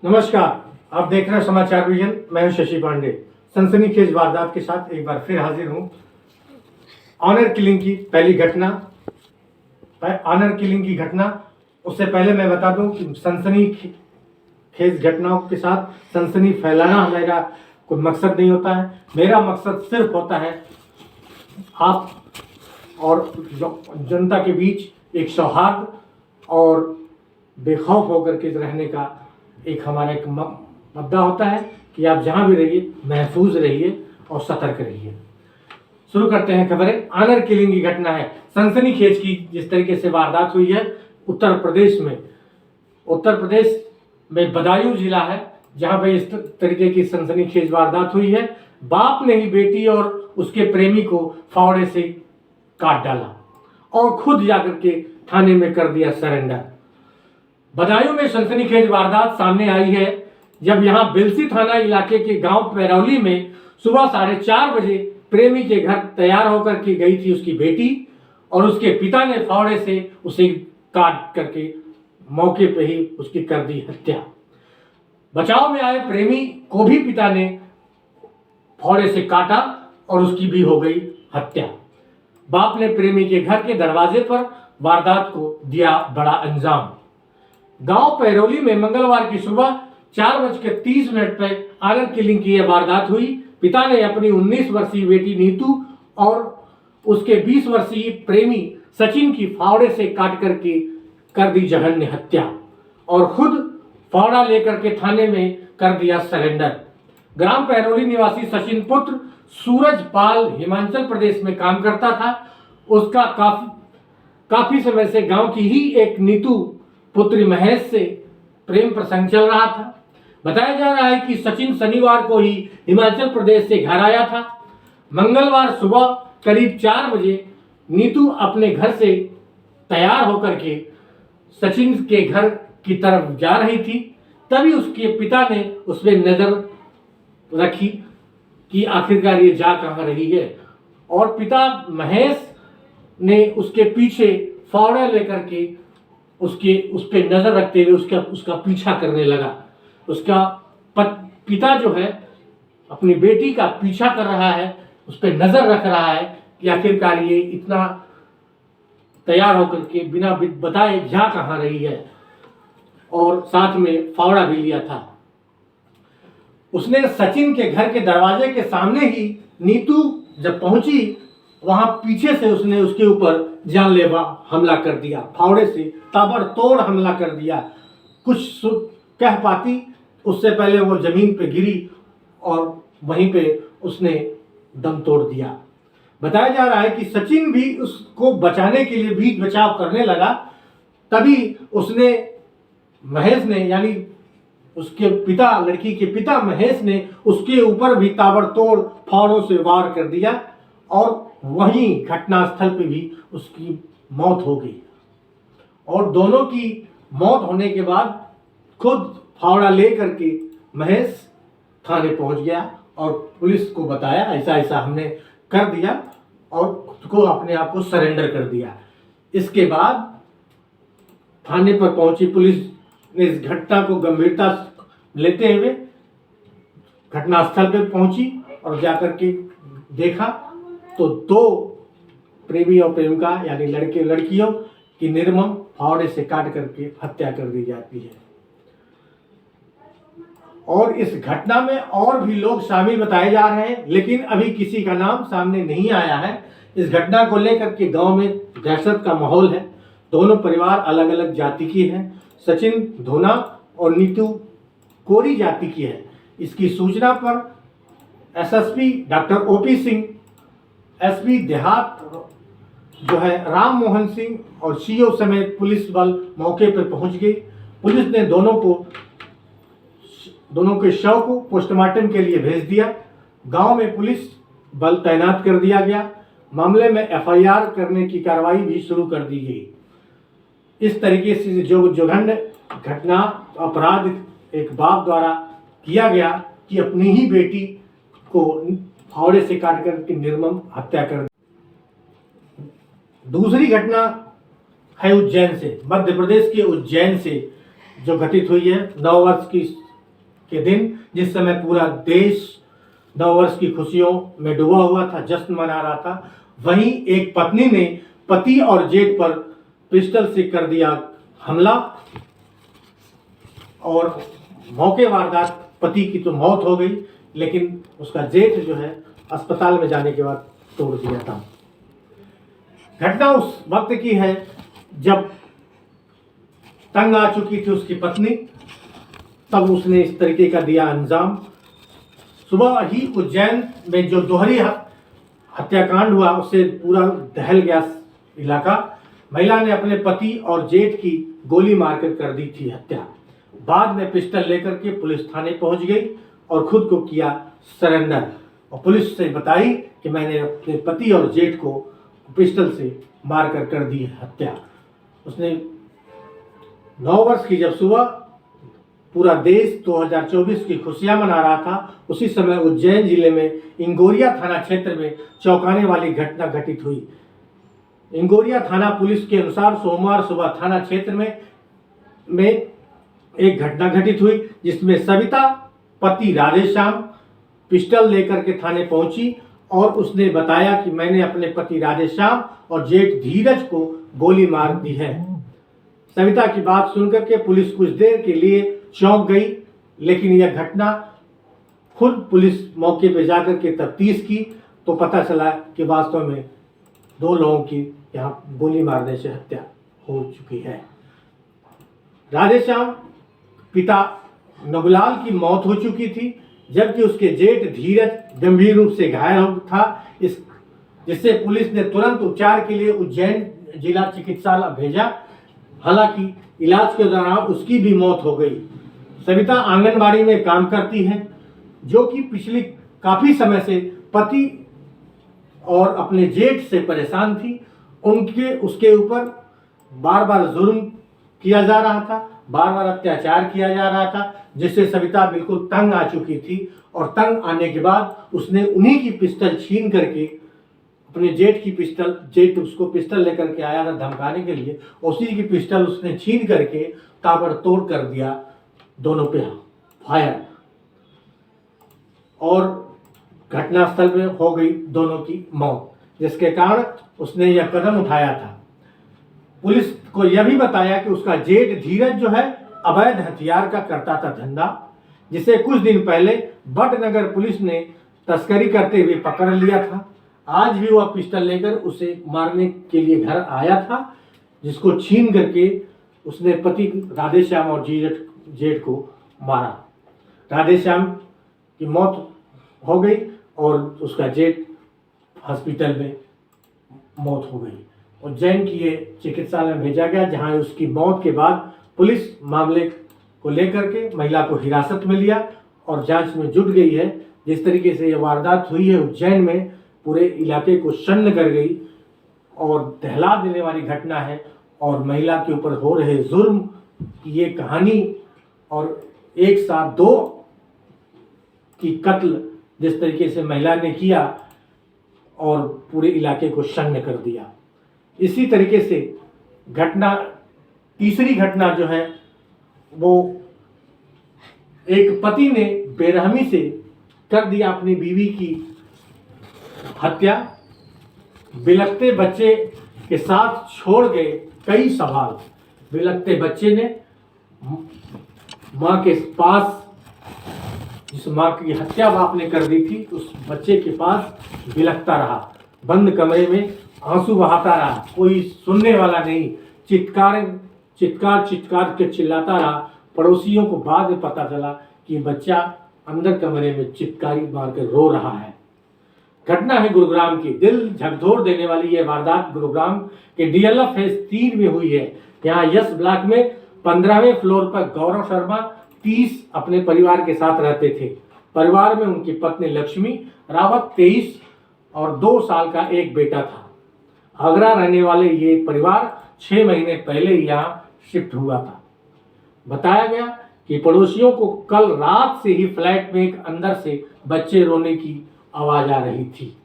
नमस्कार, आप देख रहे हैं समाचार विजन। मैं हूं शशि पांडे। सनसनीखेज वारदात के साथ एक बार फिर हाजिर हूं। ऑनर किलिंग की पहली घटना, उससे पहले मैं बता दूं कि सनसनीखेज घटनाओं के साथ सनसनी फैलाना मेरा कोई मकसद नहीं होता है। मेरा मकसद सिर्फ होता है आप और जनता के बीच एक सौहार्द और बेखौफ होकर के रहने का एक हमारा एक मुद्दा होता है कि आप जहां भी रहिए महफूज रहिए और सतर्क रहिए। शुरू करते हैं खबरें। ऑनर किलिंग की घटना है सनसनीखेज की। जिस तरीके से वारदात हुई है उत्तर प्रदेश में बदायूं जिला है जहां पे इस तरीके की सनसनीखेज वारदात हुई है। बाप ने ही बेटी और उसके प्रेमी को फावड़े से काट डाला और खुद जाकर के थाने में कर दिया सरेंडर। बदायूं में सनसनीखेज वारदात सामने आई है जब यहां बिलसी थाना इलाके के गांव पैरौली में सुबह 4:30 बजे प्रेमी के घर तैयार होकर के गई थी उसकी बेटी और उसके पिता ने फावड़े से उसे काट करके मौके पे ही उसकी कर दी हत्या। बचाव में आए प्रेमी को भी पिता ने फावड़े से काटा और उसकी भी हो गई हत्या। बाप ने प्रेमी के घर के दरवाजे पर वारदात को दिया बड़ा अंजाम। गांव पैरौली में मंगलवार की सुबह 4:30 पर ऑनर किलिंग की यह वारदात हुई। पिता ने अपनी 19 वर्षीय बेटी नीतू और उसके 20 वर्षीय प्रेमी सचिन की फावड़े से काट करके कर दी जघन्य हत्या और खुद फावड़ा लेकर के थाने में कर दिया सरेंडर। ग्राम पैरौली निवासी सचिन पुत्र सूरज पाल हिमाचल प्रदेश में काम करता था। उसका काफी समय से गांव की ही एक नीतू पुत्री महेश से प्रेम प्रसंग चल रहा था। बताया जा रहा है कि सचिन शनिवार को ही हिमाचल प्रदेश से घर आया था। मंगलवार सुबह करीब 4 बजे नीतू अपने घर से तैयार होकर के सचिन के घर की तरफ जा रही थी। तभी उसके पिता ने उस पर नजर रखी कि आखिरकार ये जा कहाँ रही है और पिता महेश ने उसके पीछे फावड़ा लेकर के उस पे नजर रखते हुए उसका पीछा करने लगा। उसका पिता जो है अपनी बेटी का पीछा कर रहा है, उस पे नजर रख रहा है कि आखिरकार ये इतना तैयार होकर के बिना बताए जा कहाँ रही है और साथ में फावड़ा भी लिया था। उसने सचिन के घर के दरवाजे के सामने ही नीतू जब पहुंची वहां पीछे से उसने उसके ऊपर जानलेवा हमला कर दिया। फावड़े से ताबड़तोड़ हमला कर दिया। कुछ कह पाती उससे पहले वो जमीन पे गिरी और वहीं पे उसने दम तोड़ दिया। बताया जा रहा है कि सचिन भी उसको बचाने के लिए बीच बचाव करने लगा। तभी उसने महेश ने यानी उसके पिता लड़की के पिता महेश ने उसके ऊपर भी ताबड़तोड़ फावड़ों से वार कर दिया और वहीं घटनास्थल पे भी उसकी मौत हो गई। और दोनों की मौत होने के बाद खुद फावड़ा ले करके महेश थाने पहुंच गया और पुलिस को बताया ऐसा ऐसा हमने कर दिया और खुद को अपने आप को सरेंडर कर दिया। इसके बाद थाने पर पहुंची पुलिस ने इस घटना को गंभीरता लेते हुए घटनास्थल पर पहुंची और जाकर के देखा तो 2 प्रेमी और प्रेमिका यानी लड़के लड़कियों की निर्मम फावड़े से काट करके हत्या कर दी जाती है। और इस घटना में और भी लोग शामिल बताए जा रहे हैं लेकिन अभी किसी का नाम सामने नहीं आया है। इस घटना को लेकर के गांव में दहशत का माहौल है। दोनों परिवार अलग अलग जाति की हैं। सचिन धोना और नीतू कोरी जाति की है। इसकी सूचना पर SSP doctor OP Singh, SP देहात जो है राम मोहन सिंह और सीओ समेत पुलिस बल मौके पर पहुंच गई। पुलिस ने दोनों के शव को पोस्टमार्टम के लिए भेज दिया। गांव में पुलिस बल तैनात कर दिया गया। मामले में एफआईआर करने की कार्रवाई भी शुरू कर दी गई। इस तरीके से जो जघन्य घटना अपराध एक बाप द्वारा किया गया कि अपनी ही बेटी को फावड़े से काट कर निर्मम हत्या कर दी। दूसरी घटना है उज्जैन से, मध्य प्रदेश के उज्जैन से जो घटित हुई है। 9 वर्ष की के दिन, जिस समय पूरा देश नववर्ष की खुशियों में डूबा हुआ था, जश्न मना रहा था, वहीं एक पत्नी ने पति और जेठ पर पिस्टल से कर दिया हमला और मौके वारदात पति की तो मौत हो गई, लेकिन उसका जेठ जो है अस्पताल में जाने के बाद तोड़ दिया था। घटना उस वक्त की है जब तंग आ चुकी थी उसकी पत्नी, तब उसने इस तरीके का दिया अंजाम। सुबह ही उज्जैन में जो दोहरी हत्याकांड हुआ उससे पूरा दहल गया इलाका। महिला ने अपने पति और जेठ की गोली मारकर कर दी थी हत्या। बाद में पिस्टल लेकर के पुलिस थाने पहुंच गई और खुद को किया सरेंडर और पुलिस से बताई कि मैंने अपने पति और जेठ को पिस्टल से मारकर कर दी हत्या। उसने 9 वर्ष की जब सुबह पूरा देश 2024 की खुशियां मना रहा था, उसी समय उज्जैन जिले में इंगोरिया थाना क्षेत्र में चौंकाने वाली घटना घटित हुई। इंगोरिया थाना पुलिस के अनुसार सोमवार सुबह थाना क्षेत्र में एक घटना घटित हुई, जिसमें सविता पति राधेश्याम पिस्टल लेकर के थाने पहुंची और उसने बताया कि मैंने अपने पति राधेश्याम और जेठ धीरज को गोली मार दी है। सविता की बात सुनकर के पुलिस कुछ देर के लिए चौंक गई, लेकिन यह घटना खुद पुलिस मौके पर जाकर के तफ्तीश की तो पता चला कि वास्तव में 2 लोगों की यहाँ गोली मारने से हत्या हो चुकी है। राधेश्याम पिता नगुलाल की मौत हो चुकी थी, जबकि उसके जेठ धीरज गंभीर रूप से घायल था, जिससे पुलिस ने तुरंत उपचार के लिए उज्जैन जिला चिकित्सालय भेजा। हालांकि इलाज के दौरान उसकी भी मौत हो गई। सविता आंगनबाड़ी में काम करती है, जो कि पिछले काफी समय से पति और अपने जेठ से परेशान थी। उसके ऊपर बार बार जुल्म किया जा रहा था, बार बार अत्याचार किया जा रहा था, जिससे सविता बिल्कुल तंग आ चुकी थी और तंग आने के बाद उसने उन्हीं की पिस्टल छीन करके अपने जेठ उसको पिस्टल लेकर के आया था धमकाने के लिए, उसी की पिस्टल उसने छीन करके ताबड़तोड़ कर दिया दोनों पे फायर और घटनास्थल में हो गई दोनों की मौत, जिसके कारण उसने यह कदम उठाया था। पुलिस को यह भी बताया कि उसका जेठ धीरज जो है अवैध हथियार का करता था धंधा, जिसे कुछ दिन पहले बटनगर पुलिस ने तस्करी करते हुए पकड़ लिया था। आज भी वह पिस्टल लेकर उसे मारने के लिए घर आया था, जिसको छीन करके उसने पति राधेश्याम और जेठ को मारा। राधेश्याम की मौत हो गई और उसका जेठ हॉस्पिटल में मौत हो गई। उज्जैन की ये चिकित्सालय में भेजा गया, जहां उसकी मौत के बाद पुलिस मामले को लेकर के महिला को हिरासत में लिया और जांच में जुट गई है। जिस तरीके से यह वारदात हुई है उज्जैन में, पूरे इलाके को शन्न कर गई और दहला देने वाली घटना है और महिला के ऊपर हो रहे जुर्म की ये कहानी और एक साथ 2 की कत्ल जिस तरीके से महिला ने किया और पूरे इलाके को शन्न कर दिया। इसी तरीके से तीसरी घटना जो है वो एक पति ने बेरहमी से कर दिया अपनी बीवी की हत्या। बिलखते बच्चे के साथ छोड़ गए कई सवाल। बिलखते बच्चे ने मां के पास, जिस मां की हत्या बाप ने कर दी थी, उस बच्चे के पास बिलखता रहा, बंद कमरे में आंसू बहाता रहा, कोई सुनने वाला नहीं, चित्कार के चिल्लाता रहा। पड़ोसियों को बाद में पता चला कि बच्चा अंदर कमरे में चित्कारी मारकर रो रहा है। घटना है गुरुग्राम की। दिल झकझोर देने वाली यह वारदात गुरुग्राम के DLF फेज 3 में हुई है। यहाँ यस ब्लॉक में 15वें फ्लोर पर गौरव शर्मा 30 अपने परिवार के साथ रहते थे। परिवार में उनकी पत्नी लक्ष्मी रावत 23 और 2 साल का एक बेटा था। आगरा रहने वाले ये परिवार 6 महीने पहले यहाँ शिफ्ट हुआ था। बताया गया कि पड़ोसियों को कल रात से ही फ्लैट में एक अंदर से बच्चे रोने की आवाज आ रही थी,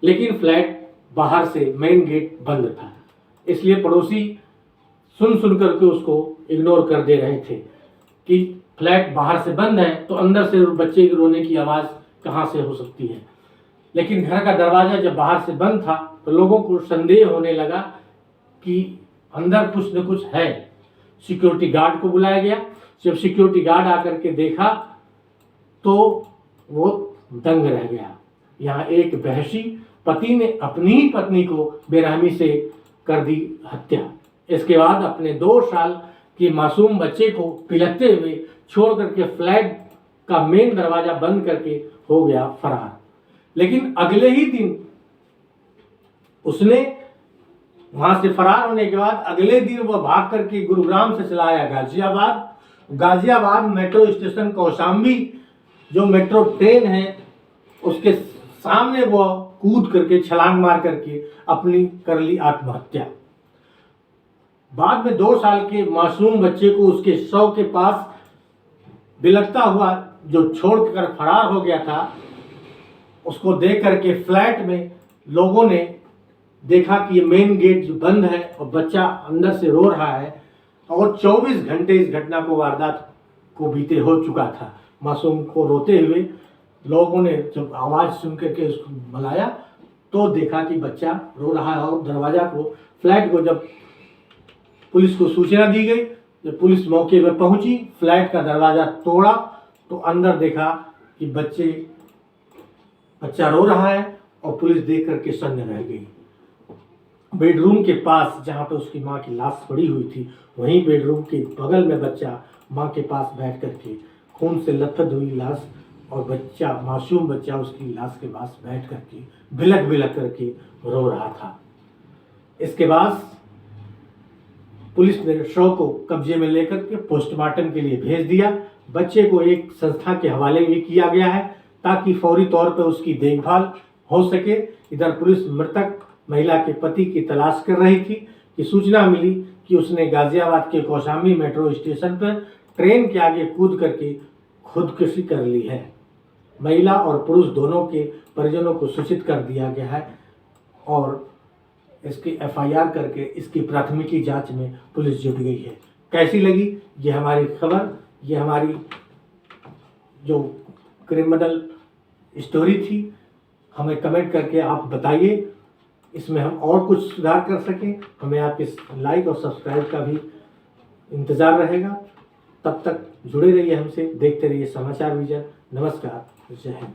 लेकिन फ्लैट बाहर से मेन गेट बंद था, इसलिए पड़ोसी सुन करके उसको इग्नोर कर दे रहे थे कि फ्लैट बाहर से बंद है तो अंदर से बच्चे के रोने की आवाज़ कहाँ से हो सकती है। लेकिन घर का दरवाज़ा जब बाहर से बंद था तो लोगों को संदेह होने लगा कि अंदर कुछ न कुछ है। सिक्योरिटी गार्ड को बुलाया गया। जब सिक्योरिटी गार्ड आकर के देखा तो वो दंग रह गया। यहाँ एक बहसी पति ने अपनी ही पत्नी को बेरहमी से कर दी हत्या। इसके बाद अपने 2 साल के मासूम बच्चे को पिलकते हुए छोड़ करके फ्लैट का मेन दरवाजा बंद करके हो गया फरार। लेकिन अगले ही दिन उसने वहां से फरार होने के बाद अगले दिन वह भाग करके गुरुग्राम से चला आया गाजियाबाद मेट्रो स्टेशन कौशाम्बी जो मेट्रो ट्रेन है उसके सामने वह कूद करके छलांग मार करके अपनी कर ली आत्महत्या। बाद में 2 साल के मासूम बच्चे को उसके शव के पास बिलखता हुआ जो छोड़कर फरार हो गया था उसको देख करके फ्लैट में लोगों ने देखा कि ये मेन गेट जो बंद है और बच्चा अंदर से रो रहा है और 24 घंटे इस घटना को वारदात को बीते हो चुका था। मासूम को रोते हुए लोगों ने जब आवाज़ सुन करके उसको बुलाया तो देखा कि बच्चा रो रहा है और दरवाज़ा को फ्लैट को जब पुलिस को सूचना दी गई, जब पुलिस मौके पर पहुंची फ्लैट का दरवाज़ा तोड़ा तो अंदर देखा कि बच्चा रो रहा है और पुलिस देख करके सन्न रह गई। बेडरूम के पास जहाँ पे उसकी माँ की लाश पड़ी हुई थी वहीं बेडरूम के बगल में बच्चा माँ के पास बैठ करके खून से लथपथ हुई लाश और बच्चा मासूम बच्चा उसकी लाश के पास बैठ करके बिलख करके रो रहा था। इसके बाद पुलिस ने शव को कब्जे में लेकर के पोस्टमार्टम के लिए भेज दिया। बच्चे को एक संस्था के हवाले भी किया गया है ताकि फौरी तौर पर उसकी देखभाल हो सके। इधर पुलिस मृतक महिला के पति की तलाश कर रही थी कि सूचना मिली कि उसने गाजियाबाद के कौशाम्बी मेट्रो स्टेशन पर ट्रेन के आगे कूद करके खुदकुशी कर ली है। महिला और पुरुष दोनों के परिजनों को सूचित कर दिया गया है और इसकी FIR करके इसकी प्राथमिकी जांच में पुलिस जुट गई है। कैसी लगी ये हमारी खबर, ये हमारी जो क्रिमिनल स्टोरी थी, हमें कमेंट करके आप बताइए। इसमें हम और कुछ सुधार कर सकें, हमें आपके लाइक और सब्सक्राइब का भी इंतज़ार रहेगा। तब तक जुड़े रहिए हमसे, देखते रहिए समाचार विजन। नमस्कार, जय हिंद।